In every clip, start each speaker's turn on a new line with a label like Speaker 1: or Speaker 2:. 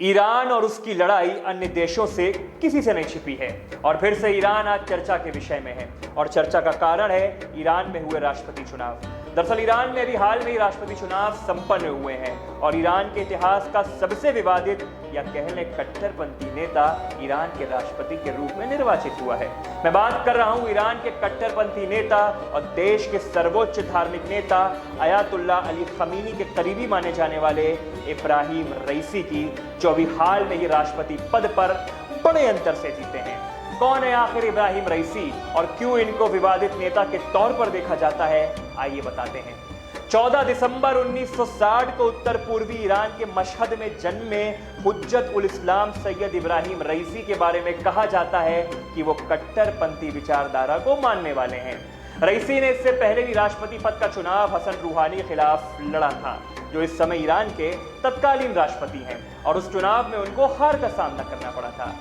Speaker 1: Iran और उसकी लड़ाई अन्य देशों से किसी से नहीं छिपी है और फिर से ईरान आज चर्चा के विषय में है और चर्चा का कारण है ईरान में हुए राष्ट्रपति चुनाव। दरअसल ईरान में अभी हाल में ही राष्ट्रपति चुनाव संपन्न हुए हैं और ईरान के इतिहास का सबसे विवादित या कह लें कट्टरपंथी नेता ईरान के राष्ट्रपति के रूप में निर्वाचित हुआ है। मैं बात कर रहा हूं ईरान के कट्टरपंथी नेता और देश के सर्वोच्च धार्मिक नेता अयातुल्लाह अली खमीनी के करीबी माने जाने वाले इब्राहिम रईसी की, जो अभी हाल में ही राष्ट्रपति पद पर बड़े अंतर से जीते हैं। कौन है आखिर इब्राहिम रईसी और क्यों इनको विवादित नेता के तौर पर देखा जाता है, आइए बताते हैं। 14 दिसंबर 1960 को उत्तर पूर्वी ईरान के मशहद में जन्मे हुज्जत उल इस्लाम सैयद इब्राहिम रईसी के बारे में कहा जाता है कि वो कट्टरपंथी विचारधारा को मानने वाले हैं। रईसी ने इससे पहले भी राष्ट्रपति पद का चुनाव हसन रूहानी के खिलाफ लड़ा था, जो इस समय ईरान के तत्कालीन राष्ट्रपति हैं, और उस चुनाव में उनको हार का सामना करना पड़ा था।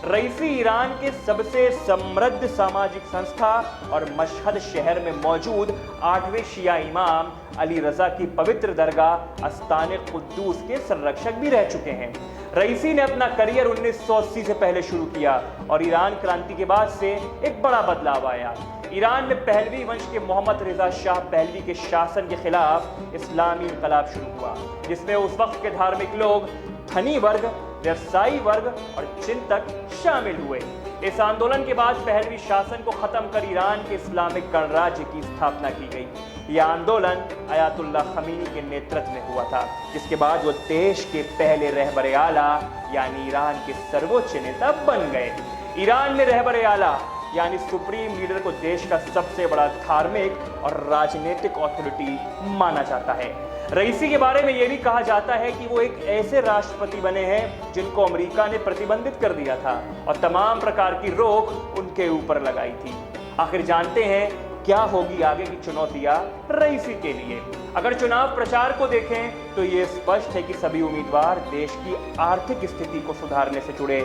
Speaker 1: रईसी ईरान के सबसे समृद्ध सामाजिक संस्था और मशहद शहर में मौजूद 8वें शिया इमाम अली रजा की पवित्र दरगाह अस्ताने कुद्दूस के संरक्षक भी रह चुके हैं। रईसी ने अपना करियर 1980 से पहले शुरू किया और ईरान क्रांति के बाद से एक बड़ा बदलाव आया। ईरान में पहलवी वंश के मोहम्मद रिजा शाह पहलवी के शासन के खिलाफ इस्लामी इनकलाब शुरू हुआ, जिसमें उस वक्त के धार्मिक लोग, धनी वर्ग, व्यवसायी वर्ग और चिंतक शामिल हुए। इस आंदोलन के बाद पहलवी शासन को खत्म कर ईरान के इस्लामिक गणराज्य की स्थापना की गई। यह आंदोलन अयातुल्लाह खमीनी के नेतृत्व में हुआ था, जिसके बाद वो देश के पहले रहबरे आला यानी ईरान के सर्वोच्च नेता बन गए। ईरान में रहबरे आला यानी सुप्रीम लीडर को देश का सबसे बड़ा धार्मिक और राजनीतिक अथॉरिटी माना जाता है। रईसी के बारे में यह भी कहा जाता है कि वो एक ऐसे राष्ट्रपति बने हैं जिनको अमेरिका ने प्रतिबंधित कर दिया था और तमाम प्रकार की रोक उनके ऊपर लगाई थी। आखिर जानते हैं क्या होगी आगे की चुनौतियां रईसी के लिए। अगर चुनाव प्रचार को देखें तो ये स्पष्ट है कि सभी उम्मीदवार देश की आर्थिक स्थिति को सुधारने से जुड़े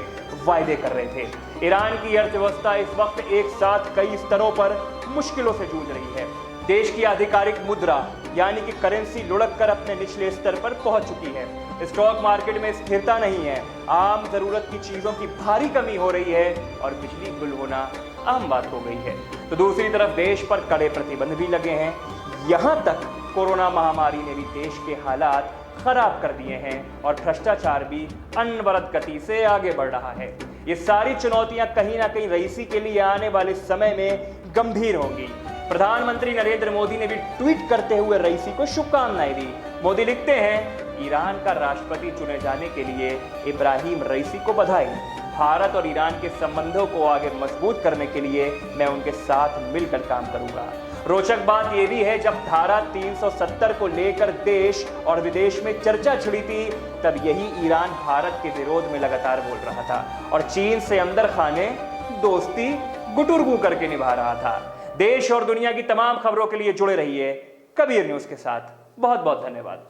Speaker 1: वायदे कर रहे थे। ईरान की अर्थव्यवस्था इस वक्त एक साथ कई स्तरों पर मुश्किलों से जूझ रही है। देश की आधिकारिक मुद्रा यानी कि करेंसी लुढ़क कर अपने निचले स्तर पर पहुंच चुकी है। स्टॉक मार्केट में स्थिरता नहीं है, आम जरूरत की चीजों की भारी कमी हो रही है और बिजली गुल होना आम बात हो गई है। तो दूसरी तरफ देश पर कड़े प्रतिबंध भी लगे हैं। यहां तक कोरोना महामारी ने भी देश के हालात खराब कर दिए हैं और भ्रष्टाचार भी अनवरत गति से आगे बढ़ रहा है। ये सारी चुनौतियां कहीं ना कहीं रईसी के लिए आने वाले समय में गंभीर होंगी। प्रधानमंत्री नरेंद्र मोदी ने भी ट्वीट करते हुए रईसी को शुभकामनाएं दी। मोदी लिखते हैं, ईरान का राष्ट्रपति चुने जाने के लिए इब्राहिम रईसी को बधाई। भारत और ईरान के संबंधों को आगे मजबूत करने के लिए मैं उनके साथ मिलकर काम करूंगा। रोचक बात यह भी है, जब धारा 370 को लेकर देश और विदेश में चर्चा छिड़ी थी, तब यही ईरान भारत के विरोध में लगातार बोल रहा था और चीन से अंदर खाने दोस्ती गुटुरगू करके निभा रहा था। देश और दुनिया की तमाम खबरों के लिए जुड़े रहिए कबीर न्यूज के साथ। बहुत बहुत धन्यवाद।